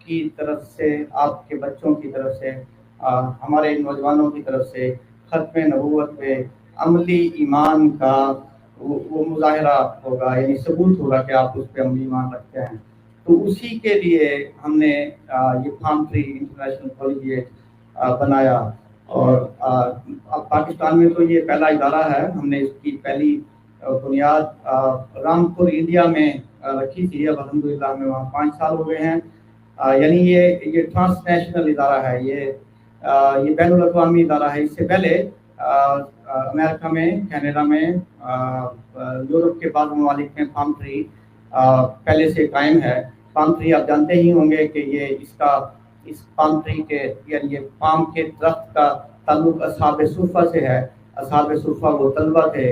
کی طرف سے، آپ کے بچوں کی طرف سے، ہمارے نوجوانوں کی طرف سے ختم نبوت پہ عملی ایمان کا وہ مظاہرہ ہوگا، یعنی ثبوت ہوگا کہ آپ اس پہ عملی ایمان رکھتے ہیں. تو اسی کے لیے ہم نے یہ فارم 3 انٹرنیشنل کالج بنایا. اور اب پاکستان میں تو یہ پہلا ادارہ ہے. ہم نے اس کی پہلی بنیاد رامپور انڈیا میں رکھی تھی. اب الحمدللہ ہمیں وہاں 5 سال ہو گئے ہیں. یعنی یہ ٹرانس نیشنل ادارہ ہے، یہ بین الاقوامی ادارہ ہے. اس سے پہلے امریکہ میں، کینیڈا میں، یورپ کے بعض ممالک میں فارم 3 پہلے سے قائم ہے. فارم 3 آپ جانتے ہی ہوں گے کہ اس فارم 3 کے یعنی یہ پام کے درخت کا تعلق اصحاب صفہ سے ہے. اصحاب صفہ وہ طلبہ تھے،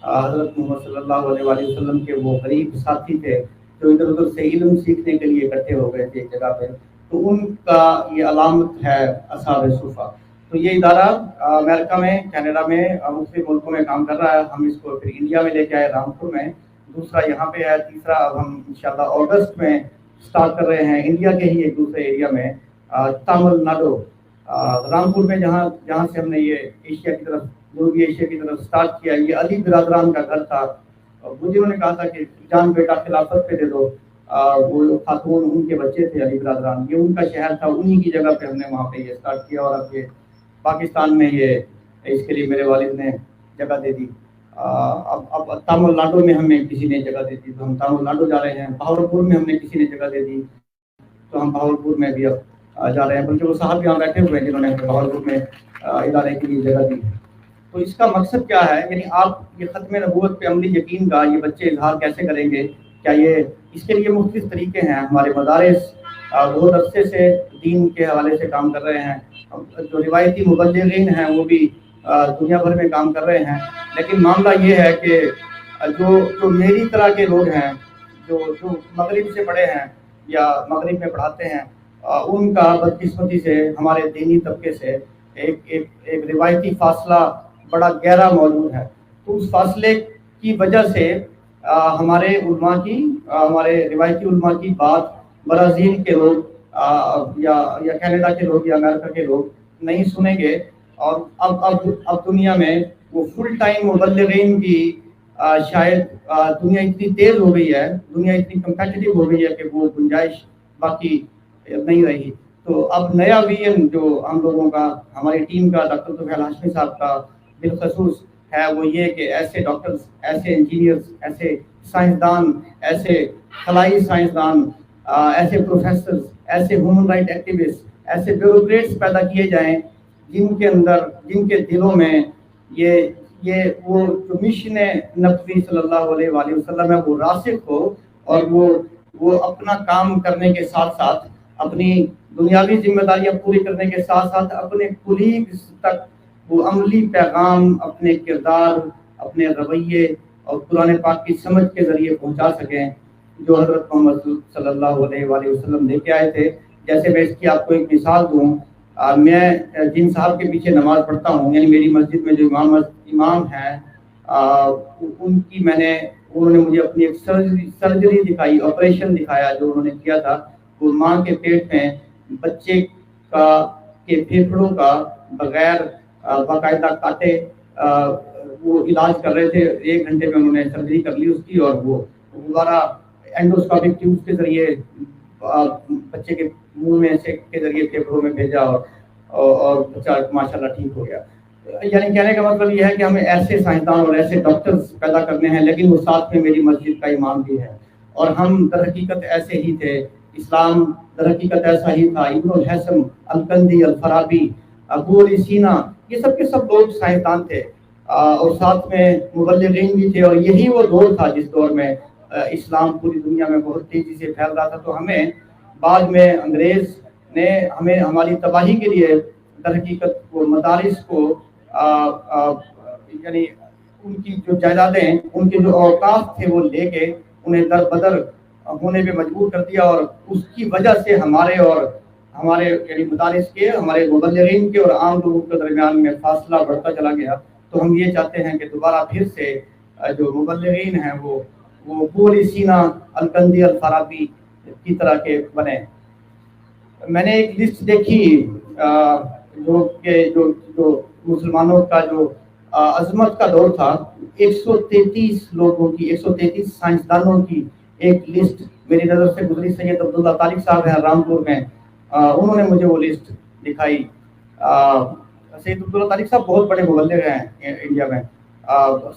حضرت محمد صلی اللہ علیہ وآلہ وسلم کے وہ قریب ساتھی تھے جو ادھر ادھر سے علم سیکھنے کے لیے اکٹھے ہو گئے تھے ایک جگہ پہ. تو ان کا یہ علامت ہے اصحاب صفہ. تو یہ ادارہ امریکہ میں، کینیڈا میں، مختلف ملکوں میں کام کر رہا ہے. ہم اس کو پھر انڈیا میں لے کے آئے رامپور میں. دوسرا یہاں پہ ہے. تیسرا اب ہم انشاءاللہ اگست میں سٹارٹ کر رہے ہیں انڈیا کے ہی ایک دوسرے ایریا میں، تامل ناڈو، رامپور میں، جہاں سے ہم نے یہ ایشیا کی طرف، جنوبی ایشیا کی طرف سٹارٹ کیا. یہ علی برادران کا گھر تھا. مجھے انہوں نے کہا تھا کہ جان بیٹا خلافت پہ دے دو. وہ خاتون ان کے بچے تھے علی برادران، یہ ان کا شہر تھا. انہی کی جگہ پہ ہم نے وہاں پہ یہ سٹارٹ کیا. اور اب یہ پاکستان میں یہ اس کے لیے میرے والد نے جگہ دے دی. اب تامل ناڈو میں ہمیں کسی نے جگہ دے دی تو ہم تامل ناڈو جا رہے ہیں. بہاولپور میں ہم نے کسی نے جگہ دے دی تو ہم بہاولپور میں بھی اب جا رہے ہیں. بلکہ وہ صاحب یہاں بیٹھے ہوئے ہیں جنہوں نے بہاولپور میں ادارے کے لیے جگہ دی. تو اس کا مقصد کیا ہے؟ یعنی آپ یہ ختم نبوت پہ عملی یقین کا یہ بچے اظہار کیسے کریں گے؟ کیا یہ اس کے لیے مختلف طریقے ہیں. ہمارے مدارس بہت عرصے سے دین کے حوالے سے کام کر رہے ہیں. جو روایتی مبلغین ہیں وہ بھی دنیا بھر میں کام کر رہے ہیں. لیکن معاملہ یہ ہے کہ جو میری طرح کے لوگ ہیں، جو مغرب سے پڑھے ہیں یا مغرب میں پڑھاتے ہیں، ان کا بدقسمتی سے ہمارے دینی طبقے سے ایک روایتی فاصلہ بڑا گہرا موجود ہے. تو اس فاصلے کی وجہ سے ہمارے علماء کی، ہمارے روایتی علماء کی بات برازیل کے لوگ یا کینیڈا کے لوگ یا امریکہ کے لوگ نہیں سنیں گے. اور اب دنیا میں وہ فل ٹائم مبلغین کی شاید دنیا اتنی تیز ہو گئی ہے، دنیا اتنی کمپیٹیٹو ہو گئی ہے کہ وہ گنجائش باقی نہیں رہی. تو اب نیا ویژن جو ہم لوگوں کا، ہماری ٹیم کا، ڈاکٹر طفیل ہاشمی صاحب کا بالخصوص ہے، وہ یہ کہ ایسے ڈاکٹرز، ایسے انجینئرز، ایسے سائنسدان، ایسے خلائی سائنسدان، ایسے پروفیسرز، ایسے ہیومن رائٹ ایکٹیوسٹ، ایسے بیوروکریٹس پیدا کیے جائیں جن کے اندر، جن کے دلوں میں یہ وہ جو مشن نبوی صلی اللہ علیہ وآلہ وسلم ہے وہ راسخ ہو، اور وہ اپنا کام کرنے کے ساتھ ساتھ، اپنی دنیاوی ذمہ داریاں پوری کرنے کے ساتھ ساتھ اپنے کولیگز تک وہ عملی پیغام اپنے کردار، اپنے رویے اور قرآن پاک کی سمجھ کے ذریعے پہنچا سکیں جو حضرت محمد صلی اللہ علیہ وآلہ وسلم لے کے آئے تھے. جیسے میں اس کی آپ کو ایک مثال دوں، میں جن صاحب کے پیچھے نماز پڑھتا ہوں، یعنی میری مسجد میں جو امام ہیں، انہوں نے مجھے اپنی ایک سرجری دکھائی، آپریشن دکھایا جو انہوں نے کیا تھا. وہ ماں کے پیٹ میں بچے کے پھیپھڑوں کا بغیر باقاعدہ کاٹے وہ علاج کر رہے تھے. 1 گھنٹے میں انہوں نے سرجری کر لی اس کی، اور وہ دوبارہ اینڈوسکوپک ٹیوب کے ذریعے بچے کے منہ میں سے کے ذریعے پھیپھڑوں میں بھیجا، اور بچہ ماشاءاللہ ٹھیک ہو گیا. یعنی کہنے کا مطلب یہ ہے کہ ہمیں ایسے سائنسدان اور ایسے ڈاکٹرز پیدا کرنے ہیں، لیکن وہ ساتھ میں میری مسجد کا امام بھی ہے. اور ہم در حقیقت ایسے ہی تھے. اسلام در حقیقت ایسا ہی تھا. ابن الحسن، الکندی، الفارابی، ابو علی سینا، یہ سب کے سب لوگ سائنسدان تھے، اور ساتھ میں مبلغین بھی تھے. اور یہی وہ دور تھا جس دور میں اسلام پوری دنیا میں بہت تیزی سے پھیل رہا تھا. تو ہمیں بعد میں انگریز نے ہماری تباہی کے لیے در حقیقت وہ مدارس کو یعنی ان کی جو جائیدادیں، ان کے جو اوقاف تھے وہ لے کے انہیں در بدر ہونے پہ مجبور کر دیا. اور اس کی وجہ سے ہمارے یعنی مدارس کے، ہمارے مبلغین کے اور عام لوگوں کے درمیان میں فاصلہ بڑھتا چلا گیا. تو ہم یہ چاہتے ہیں کہ دوبارہ پھر سے جو مبلغین ہیں وہ ابو علی سینا، الکندی، الفارابی کی طرح کے بنے. میں نے ایک لسٹ دیکھی جو کہ جو مسلمانوں کا جو عظمت کا دور تھا، 133 لوگوں کی، 133 سائنسدانوں کی ایک لسٹ میری نظر سے گزری. سید عبداللہ طارق صاحب ہیں رامپور میں، انہوں نے مجھے وہ لسٹ دکھائی. سید عبداللہ طارق صاحب بہت بڑے مبلغ ہیں انڈیا میں،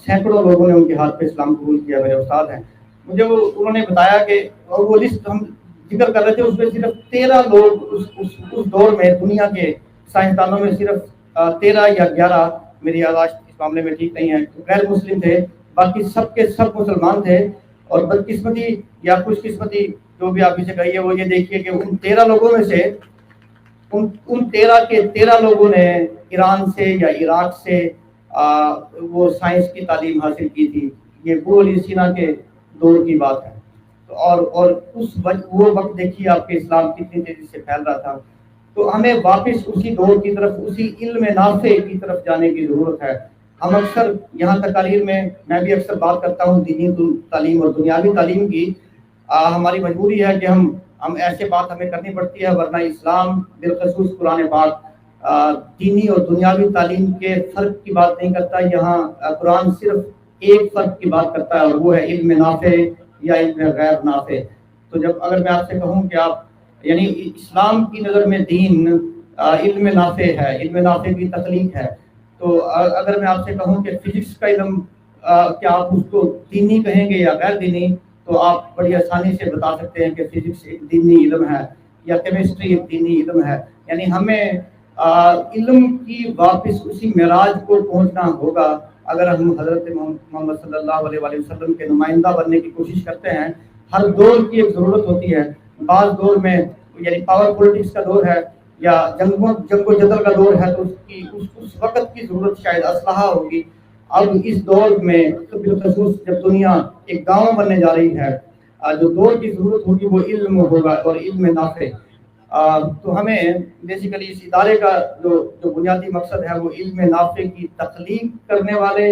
سینکڑوں لوگوں نے ان کے ہاتھ پہ اسلام قبول کیا، میرے استاد ہیں. مجھے وہ انہوں نے بتایا کہ وہ لسٹ ہم ذکر کر رہے تھے، اس میں صرف 13 لوگ اس دور میں دنیا کے سائنسدانوں میں صرف 13 یا 11، میری یادداشت اس معاملے میں ٹھیک نہیں ہے، غیر مسلم تھے. باقی سب کے سب مسلمان تھے. اور بدقسمتی یا خوش قسمتی جو بھی آپ اسے کہیے، وہ یہ دیکھیے کہ ان 13 لوگوں میں سے ان 13 کے 13 لوگوں نے ایران سے یا عراق سے وہ سائنس کی تعلیم حاصل کی تھی. یہ ابو علی سینا کے دور کی بات ہے. اور وہ وقت دیکھیے آپ کے اسلام کتنی تیزی سے پھیل رہا تھا. تو ہمیں واپس اسی دور کی طرف، اسی علم نافع کی طرف جانے کی ضرورت ہے. ہم اکثر یہاں تقاریر میں بھی اکثر بات کرتا ہوں دینی تعلیم اور دنیاوی تعلیم کی. ہماری مجبوری ہے کہ ہم ایسے بات ہمیں کرنی پڑتی ہے، ورنہ اسلام بالخصوص قرآن پاک دینی اور دنیاوی تعلیم کے فرق کی بات نہیں کرتا. یہاں قرآن صرف ایک فرق کی بات کرتا ہے، اور وہ ہے علم نافع یا علم غیر نافع. تو جب اگر میں آپ سے کہوں کہ آپ یعنی اسلام کی نظر میں دین علم نافع ہے، علم نافع کی تخلیق ہے، تو اگر میں آپ سے کہوں کہ فزکس کا علم کیا آپ اس کو دینی کہیں گے یا غیر دینی، تو آپ بڑی آسانی سے بتا سکتے ہیں کہ فزکس ایک دینی علم ہے یا کیمسٹری ایک دینی علم ہے. یعنی ہمیں علم کی واپس اسی معراج کو پہنچنا ہوگا اگر ہم حضرت محمد صلی اللہ علیہ وآلہ وسلم کے نمائندہ بننے کی کوشش کرتے ہیں. ہر دور کی ایک ضرورت ہوتی ہے. بعض دور میں یعنی پاور پولیٹکس کا دور ہے یا جنگ و جدل کا دور ہے، تو اس وقت کی ضرورت شاید اسلحہ ہوگی. اب اس دور میں بالخصوص جب دنیا ایک گاؤں بننے جا رہی ہے، جو دور کی ضرورت ہوگی وہ علم ہوگا اور علم نافع. تو ہمیں بیسیکلی اس ادارے کا جو بنیادی مقصد ہے وہ علم نافع کی تخلیق کرنے والے،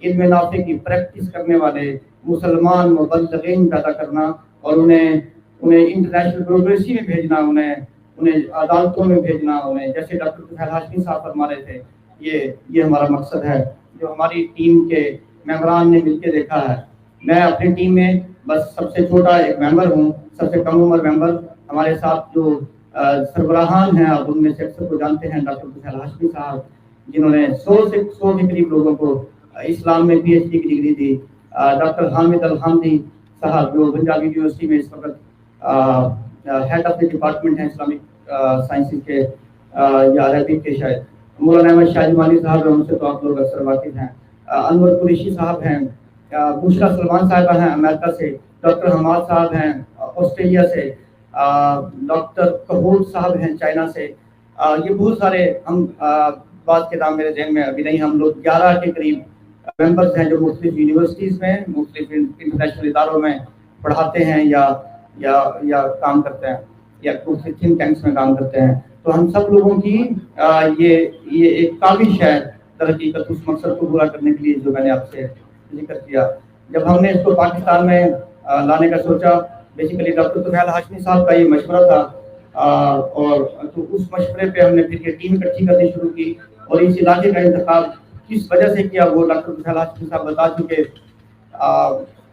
علم نافع کی پریکٹس کرنے والے مسلمان مبلغین پیدا کرنا، اور انہیں انٹرنیشنل بیوروکریسی میں بھیجنا، انہیں عدالتوں میں بھیجنا، انہیں جیسے ڈاکٹر طفیل ہاشمی صاحب فرما رہے تھے. یہ ہمارا مقصد ہے جو ہماری ٹیم کے ممبران نے مل کے دیکھا ہے. میں اپنی ٹیم میں بس سب سے چھوٹا ایک ممبر ہوں، سب سے کم عمر ممبر. ہمارے ساتھ جو سربراہان ہیں، آپ ان میں سے اکثر کو جانتے ہیں، ڈاکٹر طفیل ہاشمی صاحب جنہوں نے 100 کے قریب لوگوں کو اسلام میں PhD کی ڈگری دی. ڈاکٹر حامد الحامدی صاحب جو پنجاب یونیورسٹی میں اس وقت ہیڈ آف دی ڈپارٹمنٹ ہیں اسلامک سائنسز کے یا عربک کے شاید. مولانا احمد شاہ جمالی صاحب ہیں، ان سے تو آپ لوگ اکثر واقف ہیں. انور قریشی صاحب ہیں، بشرا سلمان صاحبہ ہیں امریکہ سے. ڈاکٹر حماد صاحب ہیں آسٹریلیا سے. ڈاکٹر کہور صاحب ہیں چائنا سے. یہ بہت سارے ہم بات کے نام میرے ذہن میں ابھی نہیں، ہم لوگ 11 کے قریب ممبرز ہیں جو مختلف یونیورسٹیز میں، مختلف انٹرنیشنل اداروں میں پڑھاتے ہیں یا کام کرتے ہیں، یا مختلف تھنک ٹینکس میں کام کرتے ہیں. تو ہم سب لوگوں کی یہ ایک کاوش ہے تحقیقت اس مقصد کو پورا کرنے کے لیے جو میں نے آپ سے ذکر کیا. جب ہم نے اس کو پاکستان میں لانے کا سوچا، بیسیکلی ڈاکٹر طفیل ہاشمی صاحب کا یہ مشورہ تھا، اور تو اس مشورے پہ ہم نے پھر یہ ٹیم اکٹھی کرنی شروع کی. اور اس علاقے کا انتخاب کس وجہ سے کیا وہ ڈاکٹر طفیل ہاشمی صاحب بتا چکے.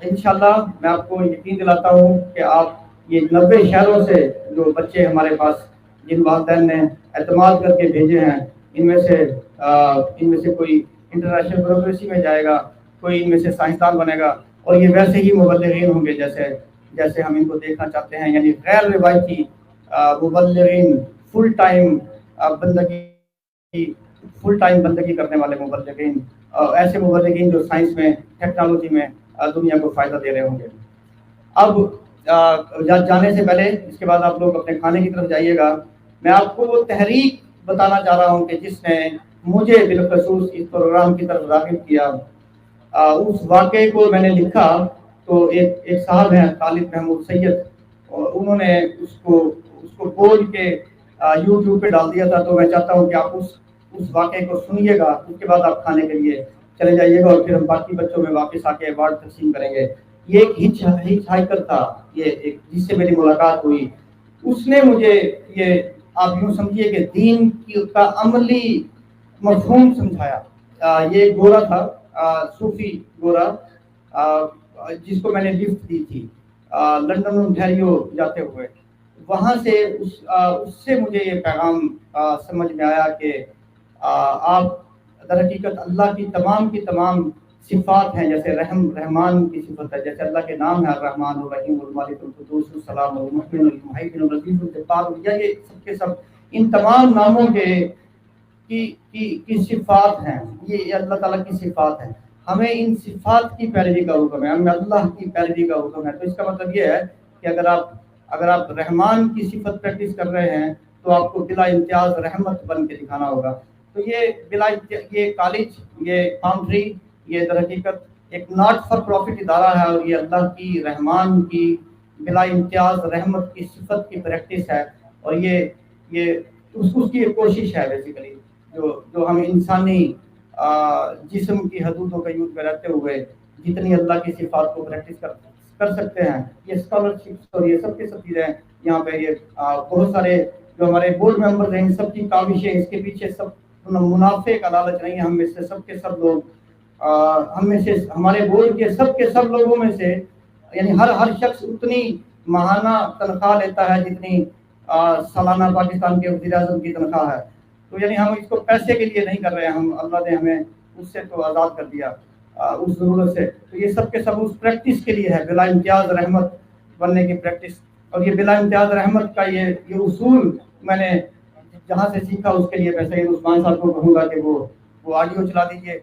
انشاءاللہ میں آپ کو یقین دلاتا ہوں کہ آپ یہ 90 شہروں سے جو بچے ہمارے پاس جن والدین نے اعتماد کر کے بھیجے ہیں، ان میں سے کوئی انٹرنیشنل بیوروکریسی میں جائے گا، کوئی ان میں سے سائنسدان بنے گا، اور یہ ویسے ہی مبلغین ہوں گے جیسے ہم ان کو دیکھنا چاہتے ہیں. یعنی غیر روایتی مبلغین، فل ٹائم بندگی کرنے والے مبلغین، ایسے مبلغین جو سائنس میں، ٹیکنالوجی میں دنیا کو فائدہ دے رہے ہوں گے. اب جانے سے پہلے اس کے بعد آپ لوگ اپنے کھانے کی طرف جائیے گا. میں آپ کو وہ تحریک بتانا چاہ رہا ہوں کہ جس نے مجھے بالخصوص اس پروگرام کی طرف راغب کیا. اس واقعے کو میں نے لکھا تو ایک صاحب ہیں طالب محمود سید، اور انہوں نے اس کو بول کے YouTube پہ ڈال دیا تھا. تو میں چاہتا ہوں کہ آپ اس واقعے کو سنیے گا، اس کے بعد آپ کھانے کے لیے چلے جائیے گا، اور پھر ہم باقی بچوں میں واپس آ کے ایوارڈ تقسیم کریں گے. یہ ایک ہچ ہائیکر تھا، یہ ایک جس سے میری ملاقات ہوئی. اس نے مجھے یہ آپ یوں سمجھیے کہ دین کا عملی مفہوم سمجھایا۔ یہ گورا تھا، صوفی گورا، جس کو میں نے لفٹ دی تھی لندن اونٹیریو جاتے ہوئے۔ وہاں سے اس سے مجھے یہ پیغام سمجھ میں آیا کہ آپ در حقیقت اللہ کی تمام صفات ہیں، جیسے رحمان کی صفت ہے، جیسے اللہ کے نام ہے الرحمن الرحیم المالک القدوس السلام المؤمن المہیمن العزیز الجبار، یہ سب کے سب ان تمام ناموں کی صفات ہیں، یہ اللہ تعالیٰ کی صفات ہیں۔ ہمیں ان صفات کی پیروی کا حکم ہے، ہمیں اللہ کی پیروی کا حکم ہے۔ تو اس کا مطلب یہ ہے کہ اگر آپ رحمان کی صفت پریکٹس کر رہے ہیں تو آپ کو بلا امتیاز رحمت بن کے دکھانا ہوگا۔ تو یہ کالج، یہ پام ٹری، یہ در حقیقت ایک ناٹ فار پروفٹ ادارہ ہے، اور یہ اللہ کی رحمان کی بلا امتیاز رحمت کی صفت کی پریکٹس ہے، اور یہ اس کی ایک کوشش ہے بیسیکلی، جو ہم انسانی جسم کی حدودوں کا یوز میں رہتے ہوئے جتنی اللہ کی صفات کو پریکٹس کر سکتے ہیں۔ یہ اسکالرشپس اور یہ سب کی سب چیزیں یہاں پہ، یہ بہت سارے جو ہمارے بورڈ ممبر ہیں، ان سب کی کاوشیں، اس کے پیچھے سب منافع کا لالچ نہیں ہے۔ ہم میں سے سب کے سب لوگ، ہم میں سے ہمارے بورڈ کے سب لوگوں میں سے، یعنی ہر شخص اتنی ماہانہ تنخواہ لیتا ہے جتنی سالانہ پاکستان کے وزیر اعظم کی تنخواہ ہے۔ تو یعنی ہم اس کو پیسے کے لیے نہیں کر رہے ہیں، ہم اللہ نے ہمیں اس سے تو آزاد کر دیا اس ضرورت سے۔ تو یہ سب کے سب اس پریکٹس کے لیے ہے، بلا امتیاز رحمت بننے کی پریکٹس۔ اور یہ بلا امتیاز رحمت کا یہ اصول میں نے جہاں سے سیکھا، اس کے لیے میں سید عثمان صاحب کو کہوں گا کہ وہ آڈیو چلا دیجیے۔